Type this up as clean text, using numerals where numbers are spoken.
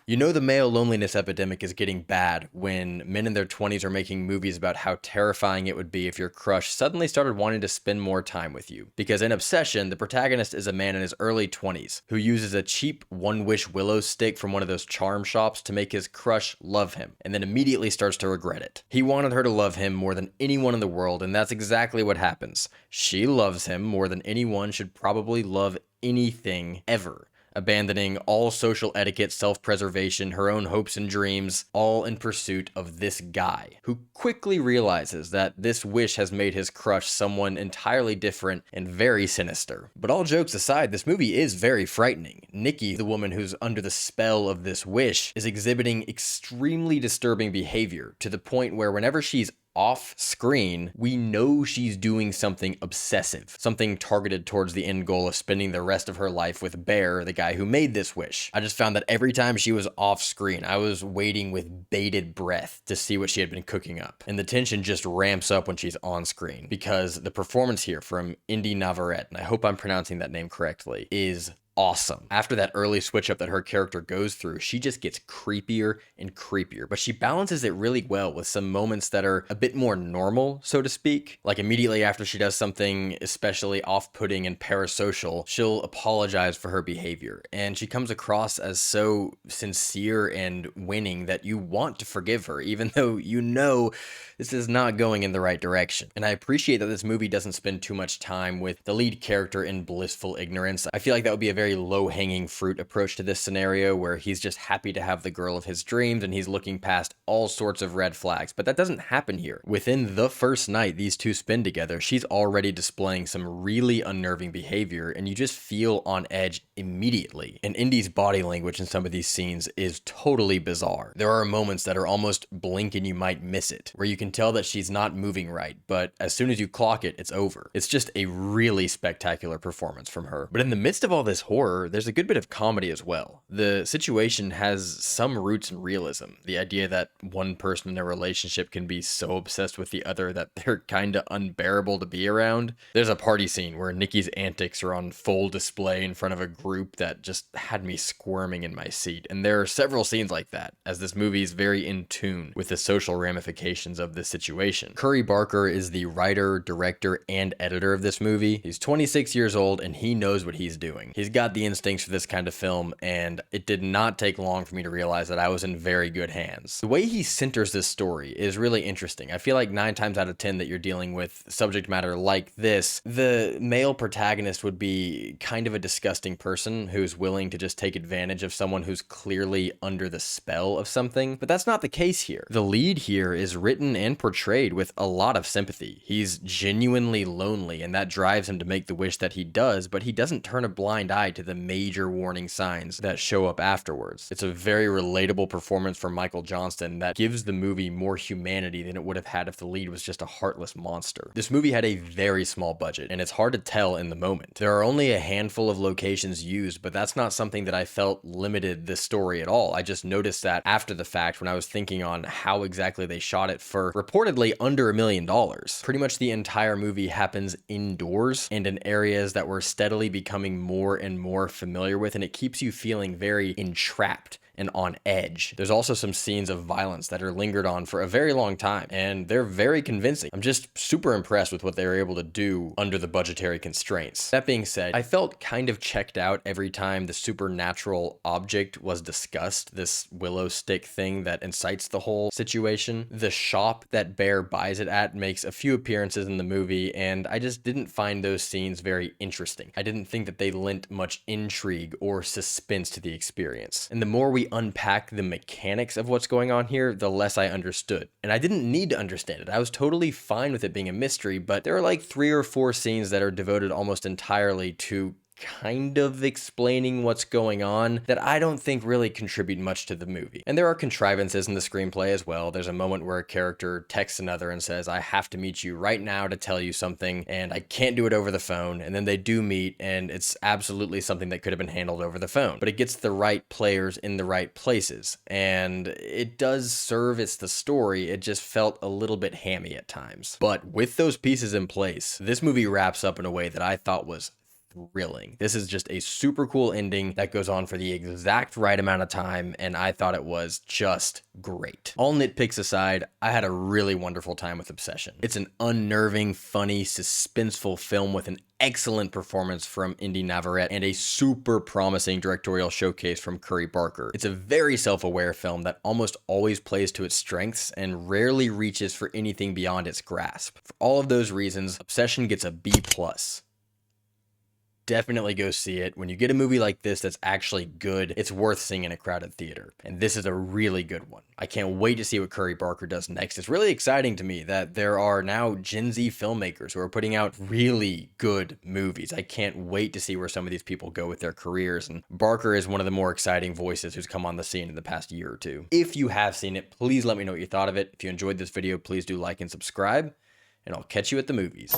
You know the male loneliness epidemic is getting bad when men in their 20s are making movies about how terrifying it would be if your crush suddenly started wanting to spend more time with you. Because in Obsession, the protagonist is a man in his early 20s who uses a cheap One Wish willow stick from one of those charm shops to make his crush love him, and then immediately starts to regret it. He wanted her to love him more than anyone in the world, and that's exactly what happens. She loves him more than anyone should probably love anything ever, abandoning all social etiquette, self preservation, her own hopes and dreams, all in pursuit of this guy, who quickly realizes that this wish has made his crush someone entirely different and very sinister. But all jokes aside, this movie is very frightening. Nikki, the woman who's under the spell of this wish, is exhibiting extremely disturbing behavior to the point where whenever she's off screen, we know she's doing something obsessive, something targeted towards the end goal of spending the rest of her life with Bear, the guy who made this wish. I just found that every time she was off screen, I was waiting with bated breath to see what she had been cooking up. And the tension just ramps up when she's on screen because the performance here from Indy Navarrete, and I hope I'm pronouncing that name correctly, is awesome. After that early switch up that her character goes through, she just gets creepier and creepier, but she balances it really well with some moments that are a bit more normal, so to speak. Like immediately after she does something especially off-putting and parasocial, she'll apologize for her behavior, and she comes across as so sincere and winning that you want to forgive her, even though you know this is not going in the right direction. And I appreciate that this movie doesn't spend too much time with the lead character in blissful ignorance. I feel like that would be a very low-hanging fruit approach to this scenario where he's just happy to have the girl of his dreams and he's looking past all sorts of red flags. But that doesn't happen here. Within the first night these two spend together, she's already displaying some really unnerving behavior and you just feel on edge immediately. And Indy's body language in some of these scenes is totally bizarre. There are moments that are almost blink and you might miss it, where you can tell that she's not moving right, but as soon as you clock it, it's over. It's just a really spectacular performance from her. But in the midst of all this horror, there's a good bit of comedy as well. The situation has some roots in realism. The idea that one person in a relationship can be so obsessed with the other that they're kinda unbearable to be around. There's a party scene where Nikki's antics are on full display in front of a group that just had me squirming in my seat. And there are several scenes like that, as this movie is very in tune with the social ramifications of this situation. Curry Barker is the writer, director, and editor of this movie. He's 26 years old and he knows what he's doing. He's got the instincts for this kind of film, and it did not take long for me to realize that I was in very good hands. The way he centers this story is really interesting. I feel like 9 times out of 10 that you're dealing with subject matter like this, the male protagonist would be kind of a disgusting person who's willing to just take advantage of someone who's clearly under the spell of something, but that's not the case here. The lead here is written and portrayed with a lot of sympathy. He's genuinely lonely, and that drives him to make the wish that he does, but he doesn't turn a blind eye to the major warning signs that show up afterwards. It's a very relatable performance from Michael Johnston that gives the movie more humanity than it would have had if the lead was just a heartless monster. This movie had a very small budget, and it's hard to tell in the moment. There are only a handful of locations used, but that's not something that I felt limited the story at all. I just noticed that after the fact when I was thinking on how exactly they shot it for reportedly under $1 million. Pretty much the entire movie happens indoors and in areas that we're steadily becoming more and more familiar with, and it keeps you feeling very entrapped and on edge. There's also some scenes of violence that are lingered on for a very long time, and they're very convincing. I'm just super impressed with what they were able to do under the budgetary constraints. That being said, I felt kind of checked out every time the supernatural object was discussed, this willow stick thing that incites the whole situation. The shop that Bear buys it at makes a few appearances in the movie, and I just didn't find those scenes very interesting. I didn't think that they lent much intrigue or suspense to the experience. And the more we unpack the mechanics of what's going on here, the less I understood. And I didn't need to understand it. I was totally fine with it being a mystery, but there are like 3 or 4 scenes that are devoted almost entirely to kind of explaining what's going on that I don't think really contribute much to the movie. And there are contrivances in the screenplay as well. There's a moment where a character texts another and says, I have to meet you right now to tell you something, and I can't do it over the phone. And then they do meet, and it's absolutely something that could have been handled over the phone. But it gets the right players in the right places, and it does serve as the story. It just felt a little bit hammy at times. But with those pieces in place, this movie wraps up in a way that I thought was thrilling. This is just a super cool ending that goes on for the exact right amount of time, and I thought it was just great. All nitpicks aside, I had a really wonderful time with Obsession. It's an unnerving, funny, suspenseful film with an excellent performance from Indy Navarrete and a super promising directorial showcase from Curry Barker. It's a very self-aware film that almost always plays to its strengths and rarely reaches for anything beyond its grasp. For all of those reasons, Obsession gets a B+. Definitely go see it. When you get a movie like this that's actually good, it's worth seeing in a crowded theater. And this is a really good one. I can't wait to see what Curry Barker does next. It's really exciting to me that there are now Gen Z filmmakers who are putting out really good movies. I can't wait to see where some of these people go with their careers. And Barker is one of the more exciting voices who's come on the scene in the past year or two. If you have seen it, please let me know what you thought of it. If you enjoyed this video, please do like and subscribe. And I'll catch you at the movies.